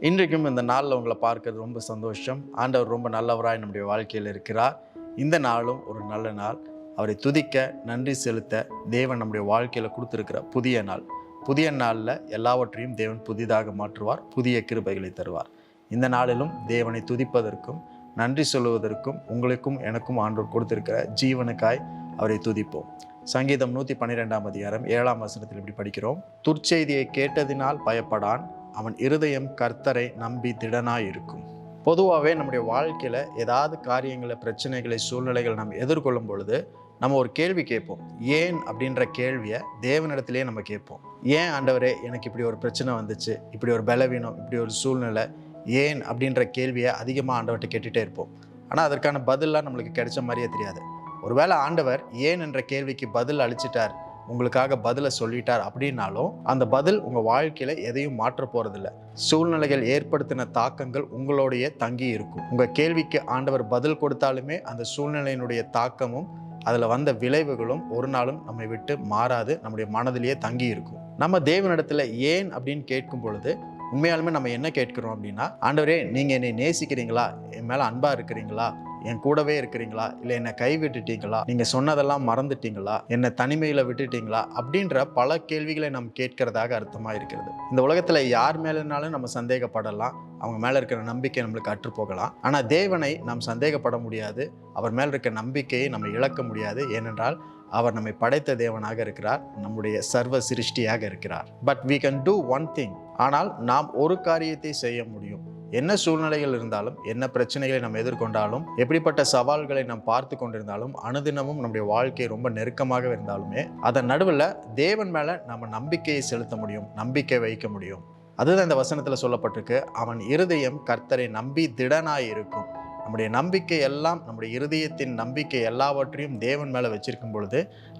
இன்றைக்கும் இந்த நாளில் உங்களை பார்க்கறது ரொம்ப சந்தோஷம். ஆண்டவர் ரொம்ப நல்லவராய் நம்முடைய வாழ்க்கையில் இருக்கிறார். இந்த நாளும் ஒரு நல்ல நாள். அவரை துதிக்க, நன்றி செலுத்த தேவன் நம்முடைய வாழ்க்கையில் கொடுத்துருக்கிற புதிய நாள். புதிய நாளில் எல்லாவற்றையும் தேவன் புதிதாக மாற்றுவார், புதிய கிருபைகளை தருவார். இந்த நாளிலும் தேவனை துதிப்பதற்கும் நன்றி சொல்லுவதற்கும் உங்களுக்கும் எனக்கும் ஆண்டவர் கொடுத்திருக்கிற ஜீவனுக்காய் அவரை துதிப்போம். சங்கீதம் 112 அதிகாரம் 7 வசனத்தில் இப்படி படிக்கிறோம். துர்ச்செய்தியை கேட்டதினால் பயப்படான், அவன் இருதயம் கர்த்தரை நம்பி திடனாய் இருக்கும். பொதுவாகவே நம்முடைய வாழ்க்கையில் ஏதாவது காரியங்களை, பிரச்சனைகளை, சூழ்நிலைகளை நம்ம எதிர்கொள்ளும் பொழுது நம்ம ஒரு கேள்வி கேட்போம். ஏன் அப்படின்ற கேள்வியை தேவனிடத்திலேயே நம்ம கேட்போம். ஏன் ஆண்டவரே எனக்கு இப்படி ஒரு பிரச்சனை வந்துச்சு, இப்படி ஒரு பலவீனம், இப்படி ஒரு சூழ்நிலை, ஏன் அப்படின்ற கேள்வியை அதிகமாக ஆண்டவர்கிட்ட கேட்டுகிட்டே இருப்போம். ஆனால் அதற்கான பதிலாம் நம்மளுக்கு கிடைச்ச மாதிரியே தெரியாது. ஒருவேளை ஆண்டவர் ஏன் என்ற கேள்விக்கு பதில் அளிச்சிட்டார், உங்களுக்காக பதிலை சொல்லிட்டார் அப்படின்னாலும் அந்த பதில் உங்கள் வாழ்க்கையில் எதையும் மாற்ற போகிறதில்ல. சூழ்நிலைகள் ஏற்படுத்தின தாக்கங்கள் உங்களோடைய தங்கி இருக்கும். உங்கள் கேள்விக்கு ஆண்டவர் பதில் கொடுத்தாலுமே அந்த சூழ்நிலையினுடைய தாக்கமும் அதில் வந்த விளைவுகளும் ஒரு நாளும் நம்மை விட்டு மாறாது, நம்முடைய மனதிலேயே தங்கி இருக்கும். நம்ம தேவனிடத்தில் ஏன் அப்படின்னு கேட்கும் பொழுது உண்மையாலுமே நம்ம என்ன கேட்கிறோம் அப்படின்னா, ஆண்டவரே நீங்கள் என்னை நேசிக்கிறீங்களா, என் மேலே அன்பாக இருக்கிறீங்களா, என் கூடவே இருக்கிறீங்களா, இல்லை என்னை கைவிட்டுட்டீங்களா, நீங்கள் சொன்னதெல்லாம் மறந்துட்டீங்களா, என்னை தனிமையில் விட்டுட்டீங்களா அப்படின்ற பல கேள்விகளை நம்ம கேட்கிறதாக அர்த்தமாக இருக்கிறது. இந்த உலகத்தில் யார் மேலேனாலும் நம்ம சந்தேகப்படலாம், அவங்க மேலே இருக்கிற நம்பிக்கை நம்மளுக்கு அற்றுப்போகலாம். ஆனால் தேவனை நாம் சந்தேகப்பட முடியாது, அவர் மேலே இருக்கிற நம்பிக்கையை நம்ம இழக்க முடியாது. ஏனென்றால் அவர் நம்மை படைத்த தேவனாக இருக்கிறார், நம்முடைய சர்வ சிருஷ்டியாக இருக்கிறார். But we can do one thing. ஆனால் நாம் ஒரு காரியத்தை செய்ய முடியும். என்ன சூழ்நிலைகள் இருந்தாலும், என்ன பிரச்சனைகளை நாம் எதிர்கொண்டாலும், எப்படிப்பட்ட சவால்களை நாம் பார்த்து கொண்டிருந்தாலும், அனுதினமும் நம்முடைய வாழ்க்கை ரொம்ப நெருக்கமாக இருந்தாலுமே அதன் நடுவில் தேவன் மேலே நம்ம நம்பிக்கையை செலுத்த முடியும், நம்பிக்கை வைக்க முடியும். அதுதான் இந்த வசனத்தில் சொல்லப்பட்டிருக்கு. அவன் இருதயம் கர்த்தரை நம்பி திடனாய் இருக்கும். நம்முடைய நம்பிக்கை எல்லாம், நம்முடைய இருதயத்தின் நம்பிக்கை எல்லாவற்றையும் தேவன் மேலே வச்சிருக்கும் பொழுது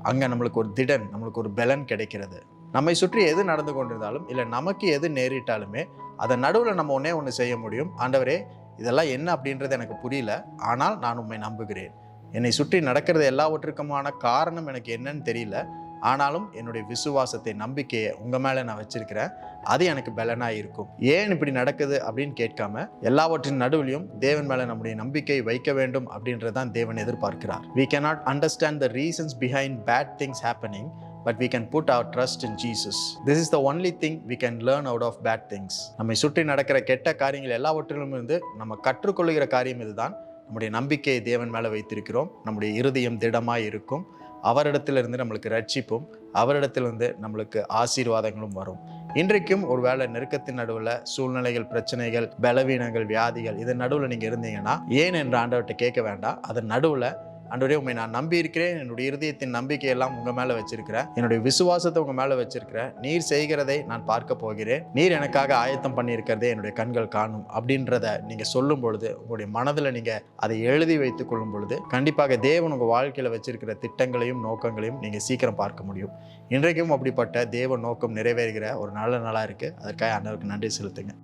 அங்கே நம்மளுக்கு ஒரு திடன், நம்மளுக்கு ஒரு பலன் கிடைக்கிறது. நம்மை சுற்றி எது நடந்து கொண்டிருந்தாலும், இல்லை நமக்கு எது நேரிட்டாலுமே அதன் நடுவில் நம்ம ஒன்று செய்ய முடியும். ஆண்டவரே, இதெல்லாம் என்ன அப்படின்றது எனக்கு புரியல, ஆனால் நான் உம்மை நம்புகிறேன். என்னை சுற்றி நடக்கிறது எல்லாவற்றுக்குமான காரணம் எனக்கு என்னன்னு தெரியல, ஆனாலும் என்னுடைய விசுவாசத்தை, நம்பிக்கையை உங்கள் மேலே நான் வச்சிருக்கிறேன், அது எனக்கு பலனாக இருக்கும். ஏன் இப்படி நடக்குது அப்படின்னு கேட்காம எல்லாவற்றின் நடுவிலையும் தேவன் மேலே நம்முடைய நம்பிக்கை வைக்க வேண்டும் அப்படின்றதான் தேவன் எதிர்பார்க்கிறார். We cannot understand the reasons behind bad things happening, but we can put our trust in Jesus. This is the only thing we can learn out of bad things. நம்மை சுற்றி நடக்கிற கெட்ட காரியங்கள் எல்லாவற்றிலும் இருந்து நம்ம கற்றுக்கொள்கிற காரியம் இதுதான். நம்முடைய நம்பிக்கையை தேவன் மேலே வைத்திருக்கிறோம், நம்முடைய இருதயம் திடமாக இருக்கும், அவரிடத்திலிருந்து நம்மளுக்கு ரட்சிப்பும், அவரிடத்திலிருந்து நம்மளுக்கு ஆசீர்வாதங்களும் வரும். இன்றைக்கும் ஒரு வேளை நெருக்கத்தின் நடுவில் சூழ்நிலைகள், பிரச்சனைகள், பலவீனங்கள், வியாதிகள், இதன் நடுவில் நீங்கள் இருந்தீங்கன்னா ஏன் என்று ஆண்டவர்கிட்ட கேட்க வேண்டாம். அதன் நடுவில், ஆண்டவரே உண்மை நான் நம்பி இருக்கிறேன், என்னுடைய இருதயத்தின் நம்பிக்கையெல்லாம் உங்கள் மேலே வச்சிருக்கிறேன், என்னுடைய விசுவாசத்தை உங்கள் மேலே வச்சிருக்கிறேன், நீர் செய்கிறதை நான் பார்க்க போகிறேன், நீர் எனக்காக ஆயத்தம் பண்ணியிருக்கிறதே என்னுடைய கண்கள் காணும் அப்படின்றத நீங்கள் சொல்லும் பொழுது, உங்களுடைய மனதில் நீங்கள் அதை எழுதி வைத்துக் கொள்ளும் பொழுது கண்டிப்பாக தேவன் உங்கள் வாழ்க்கையில் வச்சிருக்கிற திட்டங்களையும் நோக்கங்களையும் நீங்கள் சீக்கிரம் பார்க்க முடியும். இன்றைக்கும் அப்படிப்பட்ட தேவ நோக்கம் நிறைவேறுகிற ஒரு நல்ல நாளாக இருக்குது. அதற்காக ஆண்டவருக்கு நன்றி செலுத்துங்க.